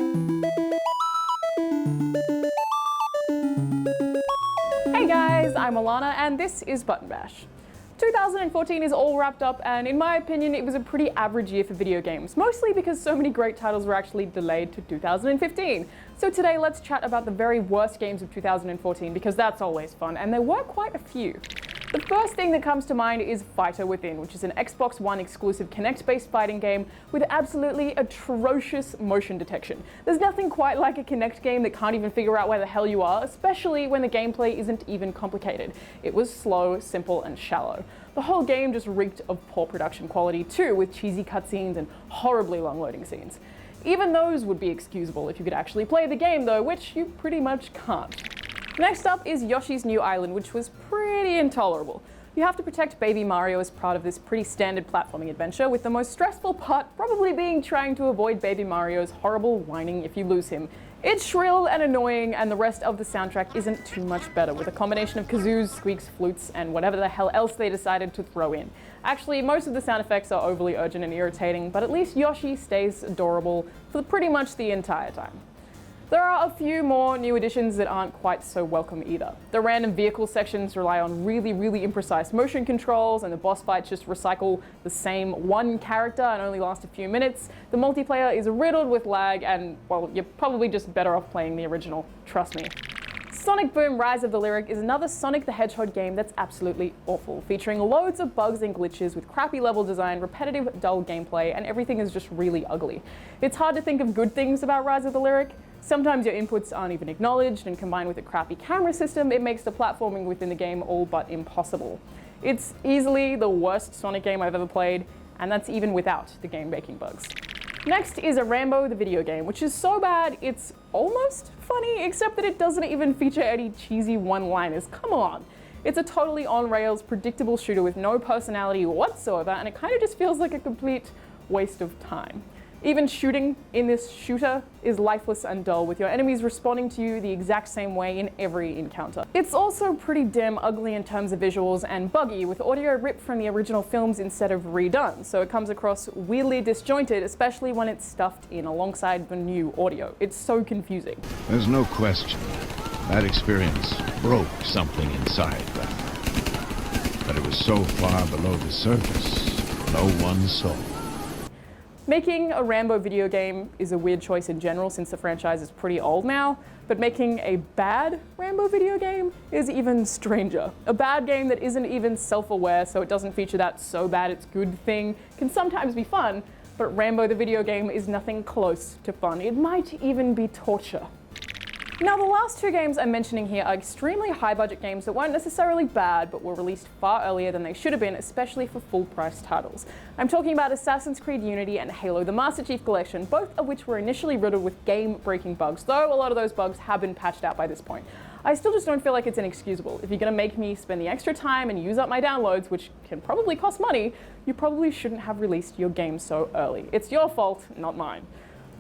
Hey guys, I'm Alana and this is Button Bash. 2014 is all wrapped up and in my opinion it was a pretty average year for video games, mostly because so many great titles were actually delayed to 2015. So today let's chat about the very worst games of 2014 because that's always fun and there were quite a few. The first thing that comes to mind is Fighter Within, which is an Xbox One exclusive Kinect-based fighting game with absolutely atrocious motion detection. There's nothing quite like a Kinect game that can't even figure out where the hell you are, especially when the gameplay isn't even complicated. It was slow, simple, and shallow. The whole game just reeked of poor production quality too, with cheesy cutscenes and horribly long loading scenes. Even those would be excusable if you could actually play the game though, which you pretty much can't. Next up is Yoshis New Island, which was pretty intolerable. You have to protect baby Mario as part of this pretty standard platforming adventure, with the most stressful part probably being trying to avoid baby Mario's horrible whining if you lose him. It's shrill and annoying, and the rest of the soundtrack isn't too much better, with a combination of kazoos, squeaks, flutes, and whatever the hell else they decided to throw in. Actually, most of the sound effects are overly urgent and irritating, but at least Yoshi stays adorable for pretty much the entire time. There are a few more new additions that aren't quite so welcome either. The random vehicle sections rely on really imprecise motion controls, and the boss fights just recycle the same one character and only last a few minutes. The multiplayer is riddled with lag and, well, you're probably just better off playing the original, trust me. Sonic Boom Rise of the Lyric is another Sonic the Hedgehog game that's absolutely awful, featuring loads of bugs and glitches with crappy level design, repetitive, dull gameplay, and everything is just really ugly. It's hard to think of good things about Rise of the Lyric. Sometimes your inputs aren't even acknowledged, and combined with a crappy camera system, it makes the platforming within the game all but impossible. It's easily the worst Sonic game I've ever played, and that's even without the game-making bugs. Next is a Rambo the video game, which is so bad it's almost funny, except that it doesn't even feature any cheesy one-liners. Come on! It's a totally on-rails, predictable shooter with no personality whatsoever, and it kind of just feels like a complete waste of time. Even shooting in this shooter is lifeless and dull, with your enemies responding to you the exact same way in every encounter. It's also pretty damn ugly in terms of visuals and buggy, with audio ripped from the original films instead of redone, so it comes across weirdly disjointed, especially when it's stuffed in alongside the new audio. It's so confusing. There's no question. That experience broke something inside them. But it was so far below the surface, no one saw. Making a Rambo video game is a weird choice in general since the franchise is pretty old now, but making a bad Rambo video game is even stranger. A bad game that isn't even self-aware, so it doesn't feature that so bad it's good thing, can sometimes be fun, but Rambo the video game is nothing close to fun. It might even be torture. Now, the last two games I'm mentioning here are extremely high-budget games that weren't necessarily bad, but were released far earlier than they should have been, especially for full-price titles. I'm talking about Assassin's Creed Unity and Halo the Master Chief Collection, both of which were initially riddled with game-breaking bugs, though a lot of those bugs have been patched out by this point. I still just don't feel like it's inexcusable. If you're gonna make me spend the extra time and use up my downloads, which can probably cost money, you probably shouldn't have released your game so early. It's your fault, not mine.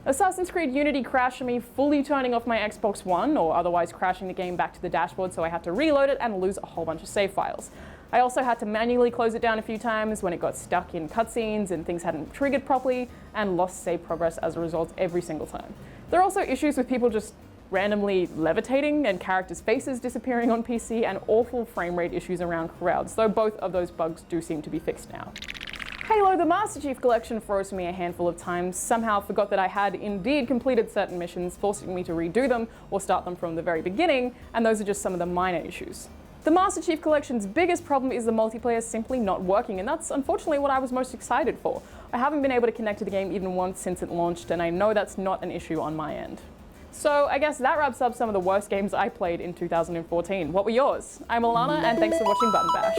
Assassin's Creed Unity crashed me, fully turning off my Xbox One, or otherwise crashing the game back to the dashboard, so I had to reload it and lose a whole bunch of save files. I also had to manually close it down a few times when it got stuck in cutscenes and things hadn't triggered properly, and lost save progress as a result every single time. There are also issues with people just randomly levitating and characters' faces disappearing on PC, and awful frame rate issues around crowds, though both of those bugs do seem to be fixed now. Halo the Master Chief Collection froze me a handful of times, somehow forgot that I had indeed completed certain missions, forcing me to redo them or start them from the very beginning, and those are just some of the minor issues. The Master Chief Collection's biggest problem is the multiplayer simply not working, and that's unfortunately what I was most excited for. I haven't been able to connect to the game even once since it launched, and I know that's not an issue on my end. So I guess that wraps up some of the worst games I played in 2014. What were yours? I'm Alana, and thanks for watching Button Bash.